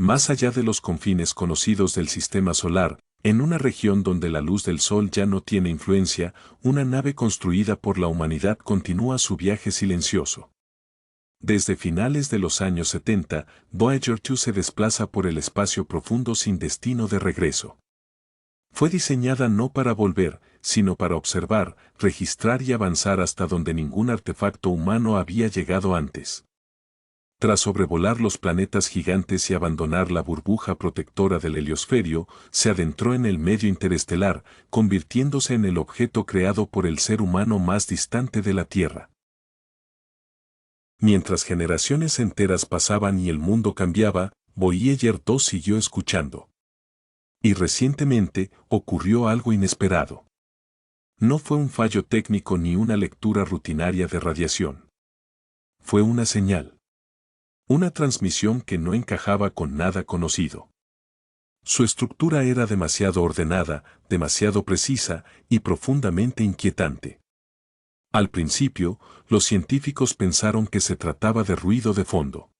Más allá de los confines conocidos del sistema solar, en una región donde la luz del sol ya no tiene influencia, una nave construida por la humanidad continúa su viaje silencioso. Desde finales de los años 70, Voyager 2 se desplaza por el espacio profundo sin destino de regreso. Fue diseñada no para volver, sino para observar, registrar y avanzar hasta donde ningún artefacto humano había llegado antes. Tras sobrevolar los planetas gigantes y abandonar la burbuja protectora del heliosferio, se adentró en el medio interestelar, convirtiéndose en el objeto creado por el ser humano más distante de la Tierra. Mientras generaciones enteras pasaban y el mundo cambiaba, Voyager 2 siguió escuchando. Y recientemente ocurrió algo inesperado. No fue un fallo técnico ni una lectura rutinaria de radiación. Fue una señal. Una transmisión que no encajaba con nada conocido. Su estructura era demasiado ordenada, demasiado precisa y profundamente inquietante. Al principio, los científicos pensaron que se trataba de ruido de fondo.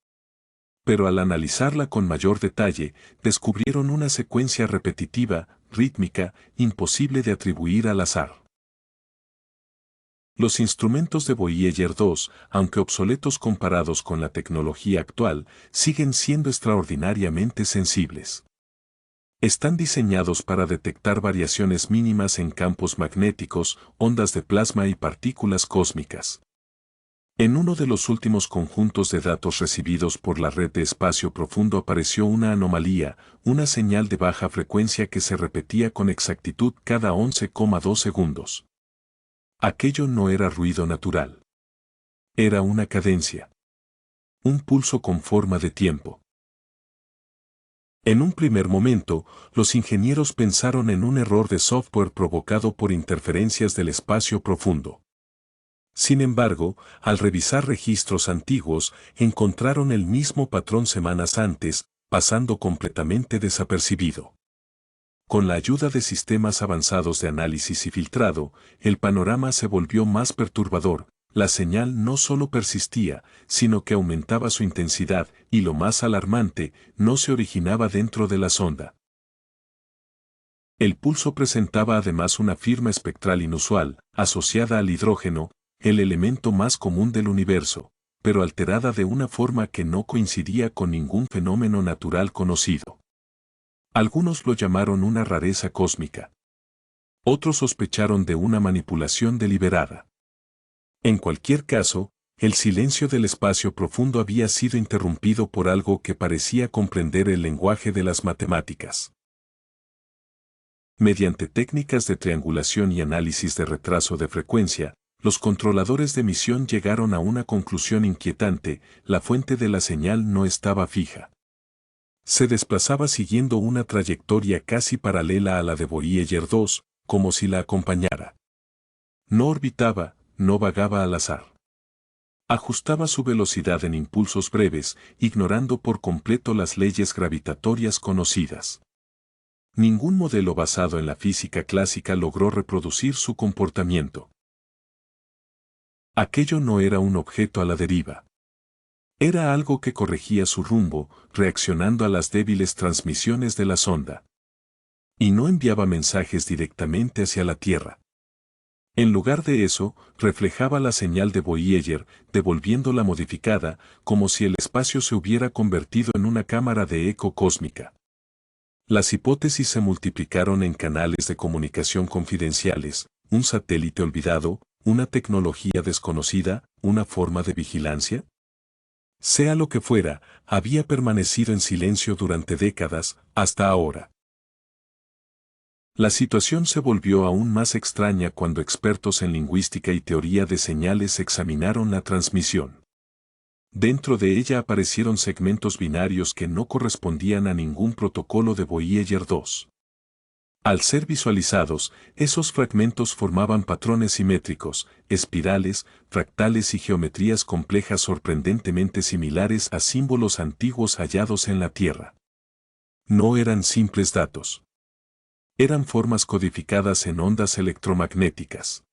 Pero al analizarla con mayor detalle, descubrieron una secuencia repetitiva, rítmica, imposible de atribuir al azar. Los instrumentos de Voyager 2, aunque obsoletos comparados con la tecnología actual, siguen siendo extraordinariamente sensibles. Están diseñados para detectar variaciones mínimas en campos magnéticos, ondas de plasma y partículas cósmicas. En uno de los últimos conjuntos de datos recibidos por la red de espacio profundo apareció una anomalía, una señal de baja frecuencia que se repetía con exactitud cada 11,2 segundos. Aquello no era ruido natural. Era una cadencia. Un pulso con forma de tiempo. En un primer momento, los ingenieros pensaron en un error de software provocado por interferencias del espacio profundo. Sin embargo, al revisar registros antiguos, encontraron el mismo patrón semanas antes, pasando completamente desapercibido. Con la ayuda de sistemas avanzados de análisis y filtrado, el panorama se volvió más perturbador. La señal no solo persistía, sino que aumentaba su intensidad, y lo más alarmante, no se originaba dentro de la sonda. El pulso presentaba además una firma espectral inusual, asociada al hidrógeno, el elemento más común del universo, pero alterada de una forma que no coincidía con ningún fenómeno natural conocido. Algunos lo llamaron una rareza cósmica. Otros sospecharon de una manipulación deliberada. En cualquier caso, el silencio del espacio profundo había sido interrumpido por algo que parecía comprender el lenguaje de las matemáticas. Mediante técnicas de triangulación y análisis de retraso de frecuencia, los controladores de misión llegaron a una conclusión inquietante: la fuente de la señal no estaba fija. Se desplazaba siguiendo una trayectoria casi paralela a la de Voyager 2, como si la acompañara. No orbitaba, no vagaba al azar. Ajustaba su velocidad en impulsos breves, ignorando por completo las leyes gravitatorias conocidas. Ningún modelo basado en la física clásica logró reproducir su comportamiento. Aquello no era un objeto a la deriva. Era algo que corregía su rumbo, reaccionando a las débiles transmisiones de la sonda. Y no enviaba mensajes directamente hacia la Tierra. En lugar de eso, reflejaba la señal de Voyager, devolviéndola modificada, como si el espacio se hubiera convertido en una cámara de eco cósmica. Las hipótesis se multiplicaron en canales de comunicación confidenciales, un satélite olvidado, una tecnología desconocida, una forma de vigilancia. Sea lo que fuera, había permanecido en silencio durante décadas, hasta ahora. La situación se volvió aún más extraña cuando expertos en lingüística y teoría de señales examinaron la transmisión. Dentro de ella aparecieron segmentos binarios que no correspondían a ningún protocolo de Voyager 2. Al ser visualizados, esos fragmentos formaban patrones simétricos, espirales, fractales y geometrías complejas sorprendentemente similares a símbolos antiguos hallados en la Tierra. No eran simples datos. Eran formas codificadas en ondas electromagnéticas.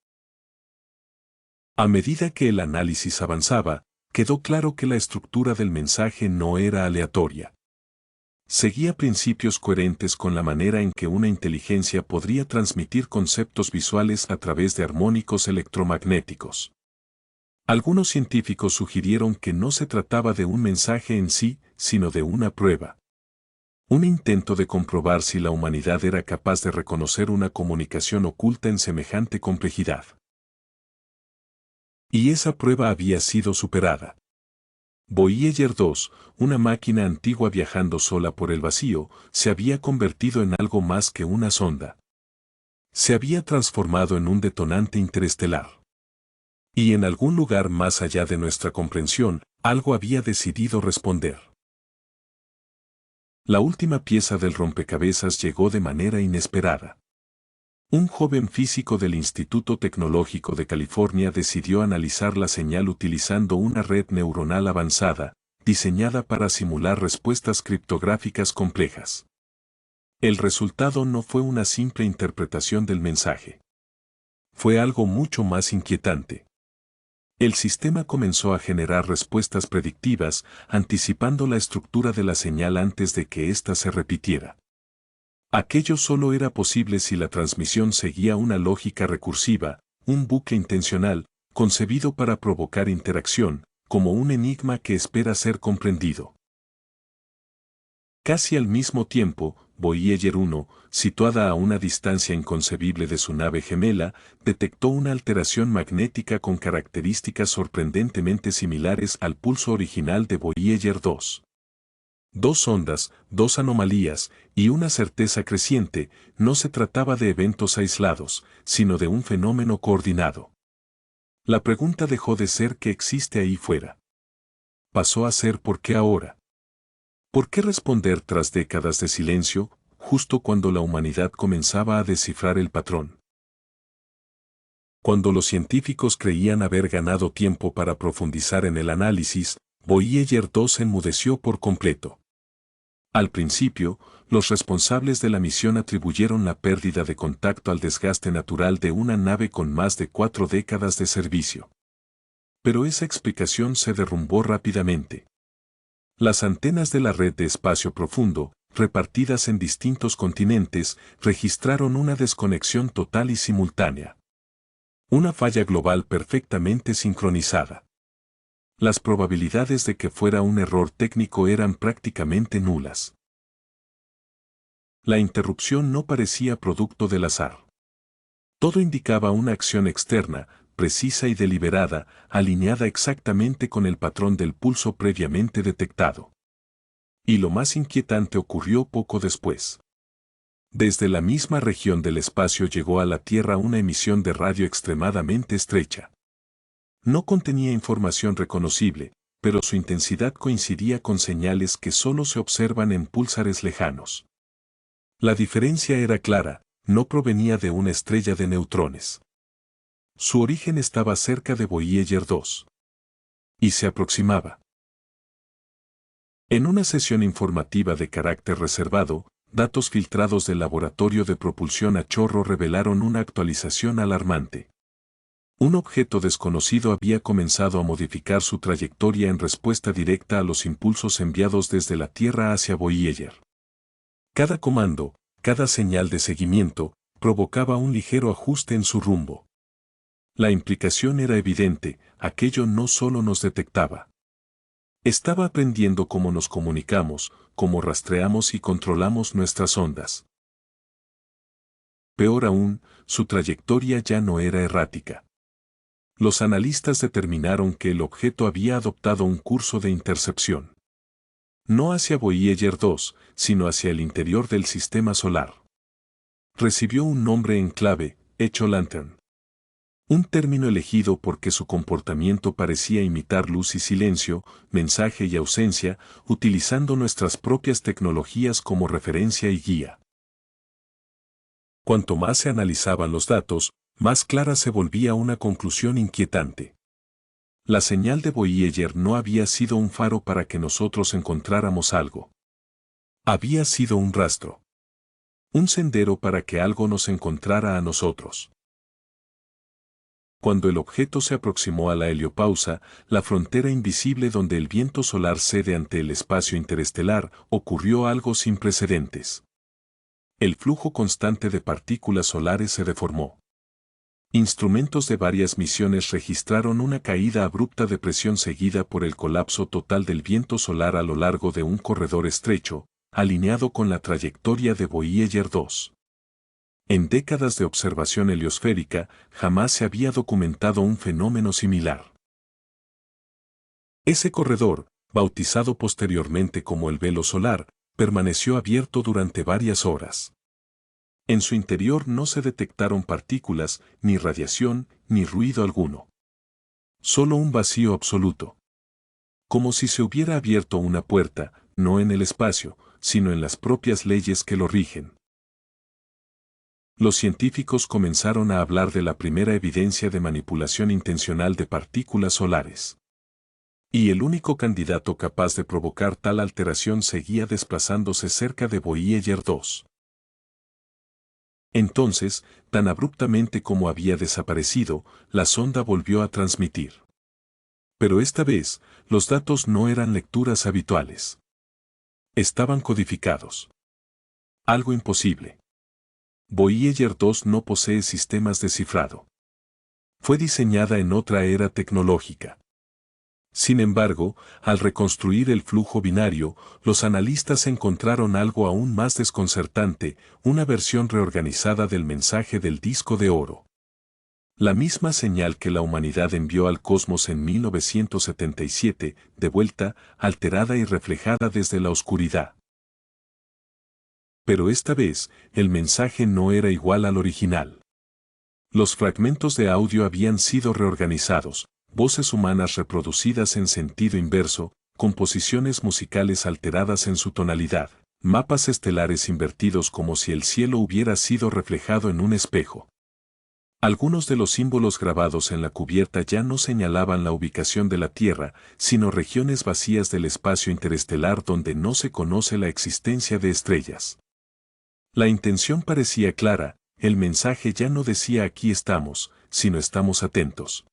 A medida que el análisis avanzaba, quedó claro que la estructura del mensaje no era aleatoria. seguía principios coherentes con la manera en que una inteligencia podría transmitir conceptos visuales a través de armónicos electromagnéticos. Algunos científicos sugirieron que no se trataba de un mensaje en sí, sino de una prueba. Un intento de comprobar si la humanidad era capaz de reconocer una comunicación oculta en semejante complejidad. Y esa prueba había sido superada. Voyager 2, una máquina antigua viajando sola por el vacío, se había convertido en algo más que una sonda. Se había transformado en un detonante interestelar. Y en algún lugar más allá de nuestra comprensión, algo había decidido responder. La última pieza del rompecabezas llegó de manera inesperada. Un joven físico del Instituto Tecnológico de California decidió analizar la señal utilizando una red neuronal avanzada, diseñada para simular respuestas criptográficas complejas. El resultado no fue una simple interpretación del mensaje. Fue algo mucho más inquietante. El sistema comenzó a generar respuestas predictivas, anticipando la estructura de la señal antes de que ésta se repitiera. Aquello solo era posible si la transmisión seguía una lógica recursiva, un bucle intencional, concebido para provocar interacción, como un enigma que espera ser comprendido. Casi al mismo tiempo, Voyager 1, situada a una distancia inconcebible de su nave gemela, detectó una alteración magnética con características sorprendentemente similares al pulso original de Voyager 2. Dos ondas, dos anomalías, y una certeza creciente, no se trataba de eventos aislados, sino de un fenómeno coordinado. La pregunta dejó de ser qué existe ahí fuera. Pasó a ser ¿por qué ahora? ¿Por qué responder tras décadas de silencio, justo cuando la humanidad comenzaba a descifrar el patrón? Cuando los científicos creían haber ganado tiempo para profundizar en el análisis, Voyager 2 enmudeció por completo. Al principio, los responsables de la misión atribuyeron la pérdida de contacto al desgaste natural de una nave con más de 4 décadas de servicio. Pero esa explicación se derrumbó rápidamente. Las antenas de la red de espacio profundo, repartidas en distintos continentes, registraron una desconexión total y simultánea. Una falla global perfectamente sincronizada. Las probabilidades de que fuera un error técnico eran prácticamente nulas. La interrupción no parecía producto del azar. Todo indicaba una acción externa, precisa y deliberada, alineada exactamente con el patrón del pulso previamente detectado. Y lo más inquietante ocurrió poco después. Desde la misma región del espacio llegó a la Tierra una emisión de radio extremadamente estrecha. No contenía información reconocible, pero su intensidad coincidía con señales que solo se observan en púlsares lejanos. La diferencia era clara, no provenía de una estrella de neutrones. Su origen estaba cerca de Voyager 2. Y se aproximaba. En una sesión informativa de carácter reservado, datos filtrados del laboratorio de propulsión a chorro revelaron una actualización alarmante. Un objeto desconocido había comenzado a modificar su trayectoria en respuesta directa a los impulsos enviados desde la Tierra hacia Voyager. Cada comando, cada señal de seguimiento, provocaba un ligero ajuste en su rumbo. La implicación era evidente, aquello no solo nos detectaba. Estaba aprendiendo cómo nos comunicamos, cómo rastreamos y controlamos nuestras ondas. Peor aún, su trayectoria ya no era errática. Los analistas determinaron que el objeto había adoptado un curso de intercepción. No hacia Voyager 2, sino hacia el interior del sistema solar. Recibió un nombre en clave, Echo Lantern. Un término elegido porque su comportamiento parecía imitar luz y silencio, mensaje y ausencia, utilizando nuestras propias tecnologías como referencia y guía. Cuanto más se analizaban los datos, más clara se volvía una conclusión inquietante. La señal de Voyager no había sido un faro para que nosotros encontráramos algo. Había sido un rastro. Un sendero para que algo nos encontrara a nosotros. Cuando el objeto se aproximó a la heliopausa, la frontera invisible donde el viento solar cede ante el espacio interestelar, ocurrió algo sin precedentes. El flujo constante de partículas solares se deformó. Instrumentos de varias misiones registraron una caída abrupta de presión seguida por el colapso total del viento solar a lo largo de un corredor estrecho, alineado con la trayectoria de Voyager 2. En décadas de observación heliosférica, jamás se había documentado un fenómeno similar. Ese corredor, bautizado posteriormente como el velo solar, permaneció abierto durante varias horas. En su interior no se detectaron partículas, ni radiación, ni ruido alguno. Solo un vacío absoluto. Como si se hubiera abierto una puerta, no en el espacio, sino en las propias leyes que lo rigen. Los científicos comenzaron a hablar de la primera evidencia de manipulación intencional de partículas solares. Y el único candidato capaz de provocar tal alteración seguía desplazándose cerca de Voyager 2. Entonces, tan abruptamente como había desaparecido, la sonda volvió a transmitir. Pero esta vez, los datos no eran lecturas habituales. Estaban codificados. Algo imposible. Voyager 2 no posee sistemas de cifrado. Fue diseñada en otra era tecnológica. Sin embargo, al reconstruir el flujo binario, los analistas encontraron algo aún más desconcertante, una versión reorganizada del mensaje del disco de oro. La misma señal que la humanidad envió al cosmos en 1977, de vuelta, alterada y reflejada desde la oscuridad. Pero esta vez, el mensaje no era igual al original. Los fragmentos de audio habían sido reorganizados, voces humanas reproducidas en sentido inverso, composiciones musicales alteradas en su tonalidad, mapas estelares invertidos como si el cielo hubiera sido reflejado en un espejo. Algunos de los símbolos grabados en la cubierta ya no señalaban la ubicación de la Tierra, sino regiones vacías del espacio interestelar donde no se conoce la existencia de estrellas. La intención parecía clara, el mensaje ya no decía aquí estamos, sino estamos atentos.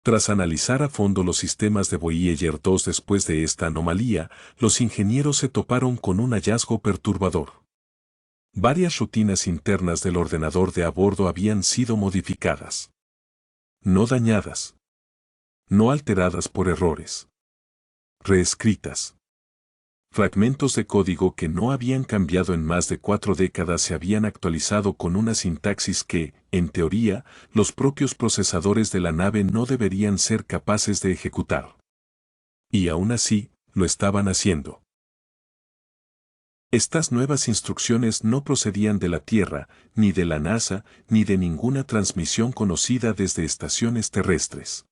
Tras analizar a fondo los sistemas de Voyager 2 después de esta anomalía, los ingenieros se toparon con un hallazgo perturbador. Varias rutinas internas del ordenador de a bordo habían sido modificadas. No dañadas. No alteradas por errores. Reescritas. Fragmentos de código que no habían cambiado en más de 4 décadas se habían actualizado con una sintaxis que, en teoría, los propios procesadores de la nave no deberían ser capaces de ejecutar. Y aún así, lo estaban haciendo. Estas nuevas instrucciones no procedían de la Tierra, ni de la NASA, ni de ninguna transmisión conocida desde estaciones terrestres.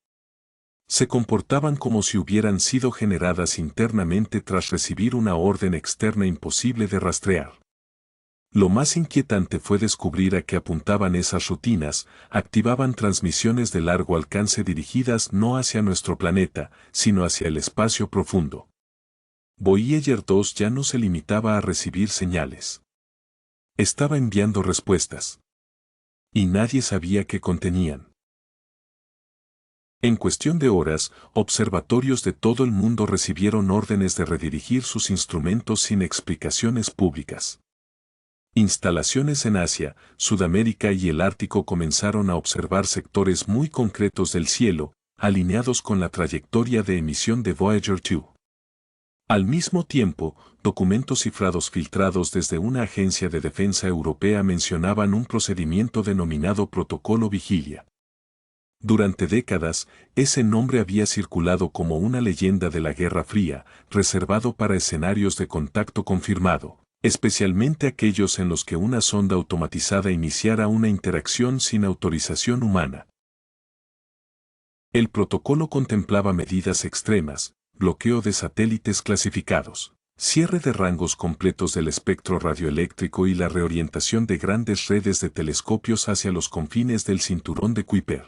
Se comportaban como si hubieran sido generadas internamente tras recibir una orden externa imposible de rastrear. Lo más inquietante fue descubrir a qué apuntaban esas rutinas, activaban transmisiones de largo alcance dirigidas no hacia nuestro planeta, sino hacia el espacio profundo. Voyager 2 ya no se limitaba a recibir señales. Estaba enviando respuestas. Y nadie sabía qué contenían. En cuestión de horas, observatorios de todo el mundo recibieron órdenes de redirigir sus instrumentos sin explicaciones públicas. Instalaciones en Asia, Sudamérica y el Ártico comenzaron a observar sectores muy concretos del cielo, alineados con la trayectoria de emisión de Voyager 2. Al mismo tiempo, documentos cifrados filtrados desde una agencia de defensa europea mencionaban un procedimiento denominado Protocolo Vigilia. Durante décadas, ese nombre había circulado como una leyenda de la Guerra Fría, reservado para escenarios de contacto confirmado, especialmente aquellos en los que una sonda automatizada iniciara una interacción sin autorización humana. El protocolo contemplaba medidas extremas, bloqueo de satélites clasificados, cierre de rangos completos del espectro radioeléctrico y la reorientación de grandes redes de telescopios hacia los confines del cinturón de Kuiper.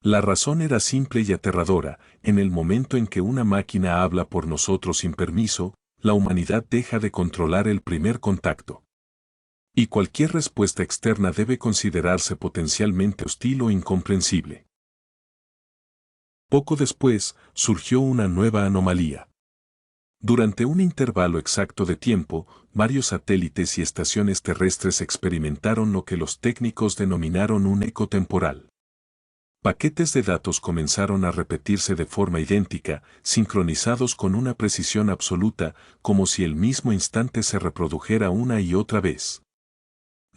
La razón era simple y aterradora: en el momento en que una máquina habla por nosotros sin permiso, la humanidad deja de controlar el primer contacto. Y cualquier respuesta externa debe considerarse potencialmente hostil o incomprensible. Poco después, surgió una nueva anomalía. Durante un intervalo exacto de tiempo, varios satélites y estaciones terrestres experimentaron lo que los técnicos denominaron un eco temporal. Paquetes de datos comenzaron a repetirse de forma idéntica, sincronizados con una precisión absoluta, como si el mismo instante se reprodujera una y otra vez.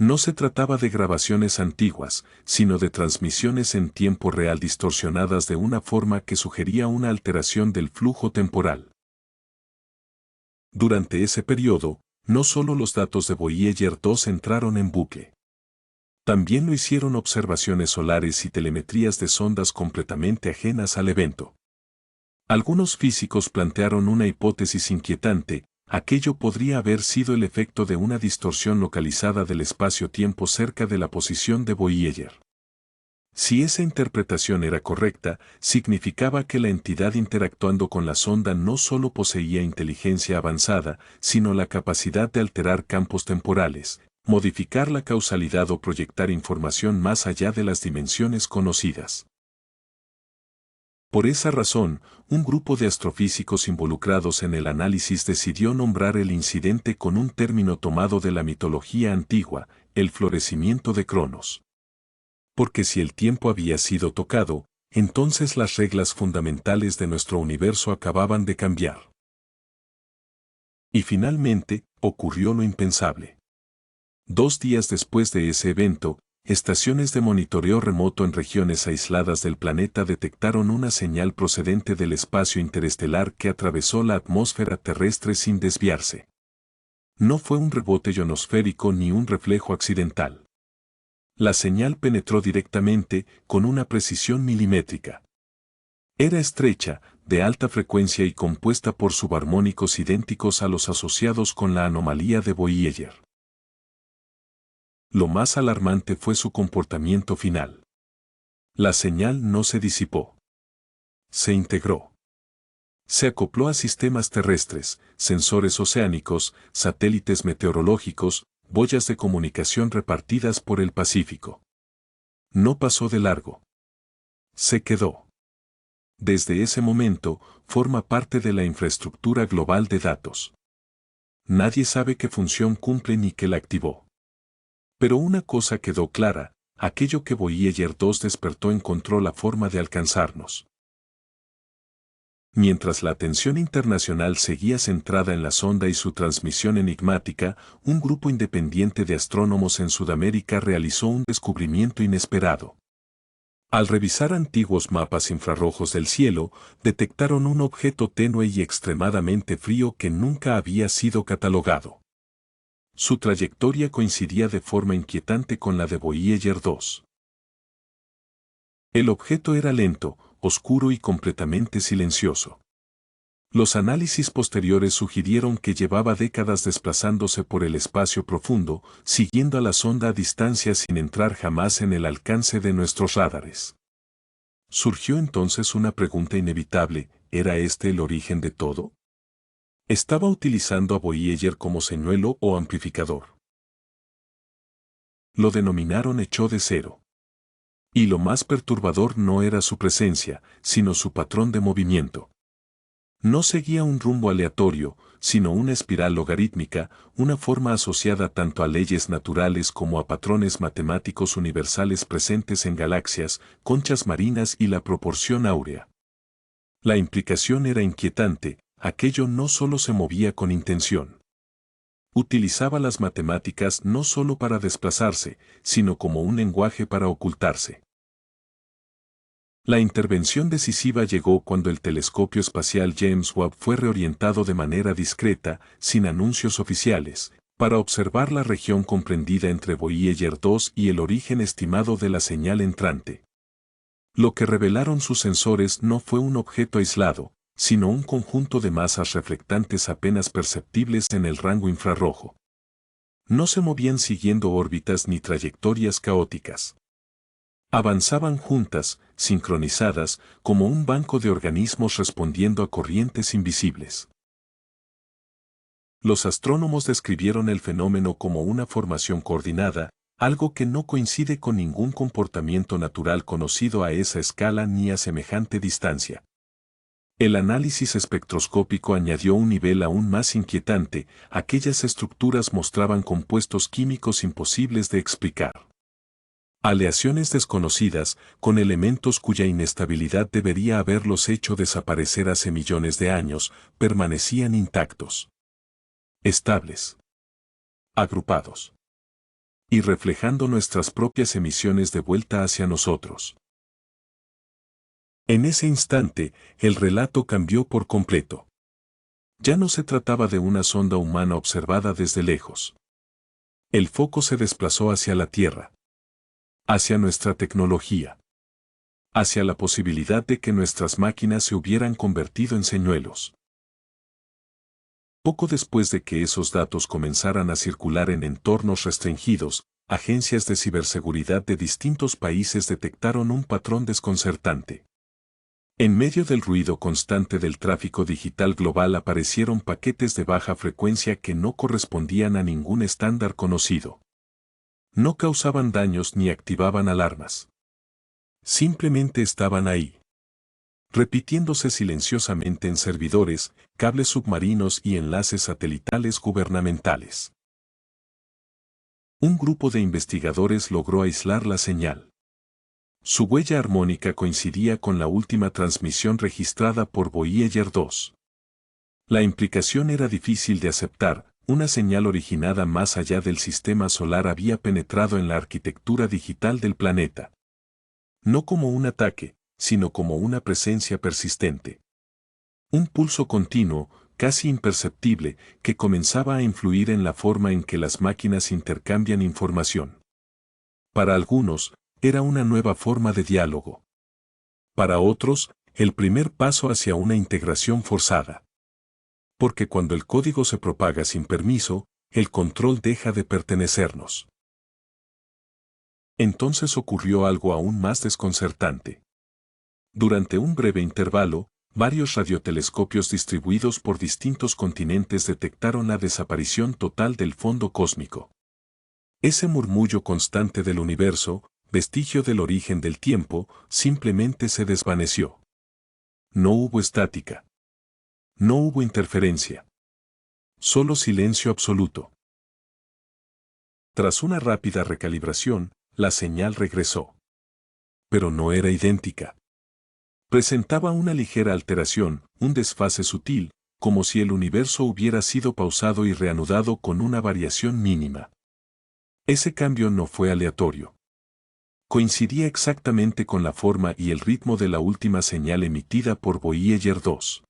No se trataba de grabaciones antiguas, sino de transmisiones en tiempo real distorsionadas de una forma que sugería una alteración del flujo temporal. Durante ese periodo, no solo los datos de Voyager 2 entraron en bucle. También lo hicieron observaciones solares y telemetrías de sondas completamente ajenas al evento. Algunos físicos plantearon una hipótesis inquietante: aquello podría haber sido el efecto de una distorsión localizada del espacio-tiempo cerca de la posición de Voyager. Si esa interpretación era correcta, significaba que la entidad interactuando con la sonda no solo poseía inteligencia avanzada, sino la capacidad de alterar campos temporales, modificar la causalidad o proyectar información más allá de las dimensiones conocidas. Por esa razón, un grupo de astrofísicos involucrados en el análisis decidió nombrar el incidente con un término tomado de la mitología antigua: el florecimiento de Cronos. Porque si el tiempo había sido tocado, entonces las reglas fundamentales de nuestro universo acababan de cambiar. Y finalmente, ocurrió lo impensable. 2 días después de ese evento, estaciones de monitoreo remoto en regiones aisladas del planeta detectaron una señal procedente del espacio interestelar que atravesó la atmósfera terrestre sin desviarse. No fue un rebote ionosférico ni un reflejo accidental. La señal penetró directamente, con una precisión milimétrica. Era estrecha, de alta frecuencia y compuesta por subarmónicos idénticos a los asociados con la anomalía de Voyager. Lo más alarmante fue su comportamiento final. La señal no se disipó. Se integró. Se acopló a sistemas terrestres, sensores oceánicos, satélites meteorológicos, boyas de comunicación repartidas por el Pacífico. No pasó de largo. Se quedó. Desde ese momento, forma parte de la infraestructura global de datos. Nadie sabe qué función cumple ni qué la activó. Pero una cosa quedó clara: aquello que Voyager 2 despertó encontró la forma de alcanzarnos. Mientras la atención internacional seguía centrada en la sonda y su transmisión enigmática, un grupo independiente de astrónomos en Sudamérica realizó un descubrimiento inesperado. Al revisar antiguos mapas infrarrojos del cielo, detectaron un objeto tenue y extremadamente frío que nunca había sido catalogado. Su trayectoria coincidía de forma inquietante con la de Voyager 2. El objeto era lento, oscuro y completamente silencioso. Los análisis posteriores sugirieron que llevaba décadas desplazándose por el espacio profundo, siguiendo a la sonda a distancia sin entrar jamás en el alcance de nuestros radares. Surgió entonces una pregunta inevitable: ¿era este el origen de todo? ¿Estaba utilizando a Voyager como señuelo o amplificador? Lo denominaron hecho de cero. Y lo más perturbador no era su presencia, sino su patrón de movimiento. No seguía un rumbo aleatorio, sino una espiral logarítmica, una forma asociada tanto a leyes naturales como a patrones matemáticos universales presentes en galaxias, conchas marinas y la proporción áurea. La implicación era inquietante: aquello no solo se movía con intención. Utilizaba las matemáticas no solo para desplazarse, sino como un lenguaje para ocultarse. La intervención decisiva llegó cuando el telescopio espacial James Webb fue reorientado de manera discreta, sin anuncios oficiales, para observar la región comprendida entre Voyager 2 y el origen estimado de la señal entrante. Lo que revelaron sus sensores no fue un objeto aislado, sino un conjunto de masas reflectantes apenas perceptibles en el rango infrarrojo. No se movían siguiendo órbitas ni trayectorias caóticas. Avanzaban juntas, sincronizadas, como un banco de organismos respondiendo a corrientes invisibles. Los astrónomos describieron el fenómeno como una formación coordinada, algo que no coincide con ningún comportamiento natural conocido a esa escala ni a semejante distancia. El análisis espectroscópico añadió un nivel aún más inquietante: aquellas estructuras mostraban compuestos químicos imposibles de explicar. Aleaciones desconocidas, con elementos cuya inestabilidad debería haberlos hecho desaparecer hace millones de años, permanecían intactos, estables, agrupados, y reflejando nuestras propias emisiones de vuelta hacia nosotros. En ese instante, el relato cambió por completo. Ya no se trataba de una sonda humana observada desde lejos. El foco se desplazó hacia la Tierra, hacia nuestra tecnología, hacia la posibilidad de que nuestras máquinas se hubieran convertido en señuelos. Poco después de que esos datos comenzaran a circular en entornos restringidos, agencias de ciberseguridad de distintos países detectaron un patrón desconcertante. En medio del ruido constante del tráfico digital global aparecieron paquetes de baja frecuencia que no correspondían a ningún estándar conocido. No causaban daños ni activaban alarmas. Simplemente estaban ahí, repitiéndose silenciosamente en servidores, cables submarinos y enlaces satelitales gubernamentales. Un grupo de investigadores logró aislar la señal. Su huella armónica coincidía con la última transmisión registrada por Voyager 2. La implicación era difícil de aceptar: una señal originada más allá del sistema solar había penetrado en la arquitectura digital del planeta. No como un ataque, sino como una presencia persistente. Un pulso continuo, casi imperceptible, que comenzaba a influir en la forma en que las máquinas intercambian información. Para algunos, era una nueva forma de diálogo. Para otros, el primer paso hacia una integración forzada. Porque cuando el código se propaga sin permiso, el control deja de pertenecernos. Entonces ocurrió algo aún más desconcertante. Durante un breve intervalo, varios radiotelescopios distribuidos por distintos continentes detectaron la desaparición total del fondo cósmico. Ese murmullo constante del universo, vestigio del origen del tiempo, simplemente se desvaneció. No hubo estática. No hubo interferencia. Solo silencio absoluto. Tras una rápida recalibración, la señal regresó. Pero no era idéntica. Presentaba una ligera alteración, un desfase sutil, como si el universo hubiera sido pausado y reanudado con una variación mínima. Ese cambio no fue aleatorio. Coincidía exactamente con la forma y el ritmo de la última señal emitida por Voyager 2.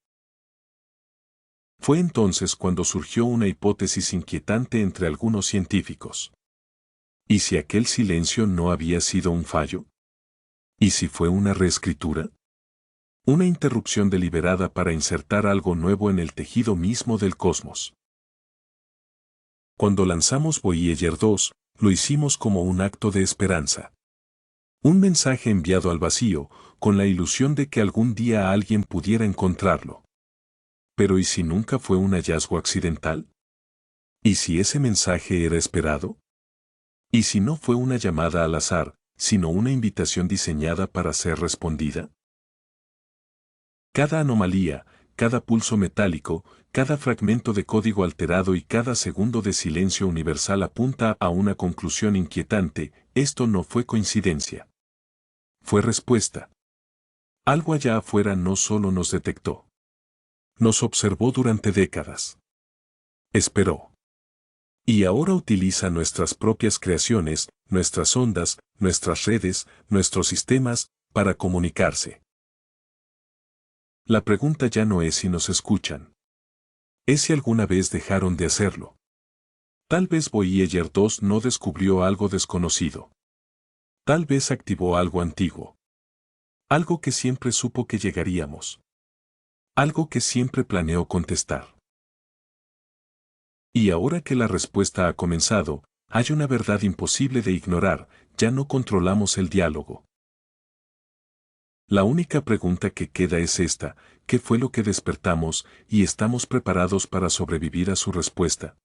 Fue entonces cuando surgió una hipótesis inquietante entre algunos científicos. ¿Y si aquel silencio no había sido un fallo? ¿Y si fue una reescritura? Una interrupción deliberada para insertar algo nuevo en el tejido mismo del cosmos. Cuando lanzamos Voyager 2, lo hicimos como un acto de esperanza. Un mensaje enviado al vacío, con la ilusión de que algún día alguien pudiera encontrarlo. Pero ¿y si nunca fue un hallazgo accidental? ¿Y si ese mensaje era esperado? ¿Y si no fue una llamada al azar, sino una invitación diseñada para ser respondida? Cada anomalía, cada pulso metálico, cada fragmento de código alterado y cada segundo de silencio universal apunta a una conclusión inquietante: esto no fue coincidencia. Fue respuesta. Algo allá afuera no solo nos detectó. Nos observó durante décadas. Esperó. Y ahora utiliza nuestras propias creaciones, nuestras ondas, nuestras redes, nuestros sistemas, para comunicarse. La pregunta ya no es si nos escuchan. Es si alguna vez dejaron de hacerlo. Tal vez Voyager 2 no descubrió algo desconocido. Tal vez activó algo antiguo. Algo que siempre supo que llegaríamos. Algo que siempre planeó contestar. Y ahora que la respuesta ha comenzado, hay una verdad imposible de ignorar: ya no controlamos el diálogo. La única pregunta que queda es esta: ¿qué fue lo que despertamos y estamos preparados para sobrevivir a su respuesta?